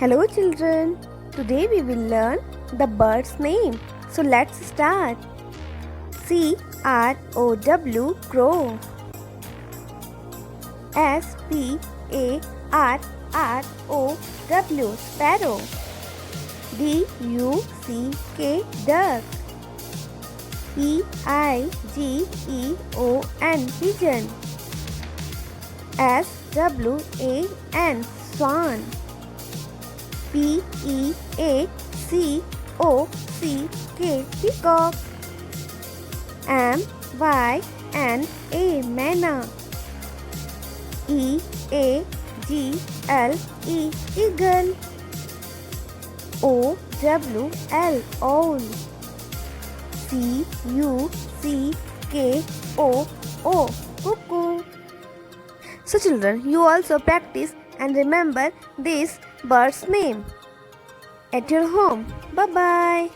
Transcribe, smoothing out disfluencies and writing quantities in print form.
Hello children, today we will learn the bird's name. So let's start. C-R-O-W, crow. S-P-A-R-R-O-W, sparrow. D-U-C-K, duck. P-I-G-E-O-N, pigeon. S-W-A-N, swan. P-E-A-C-O-C-K, peacock. M-Y-N-A, manna. E-A-G-L-E, eagle. O-W-L, owl. C-U-C-K-O-O, cuckoo. So children, you also practice and remember this bird's name at your home. Bye-bye.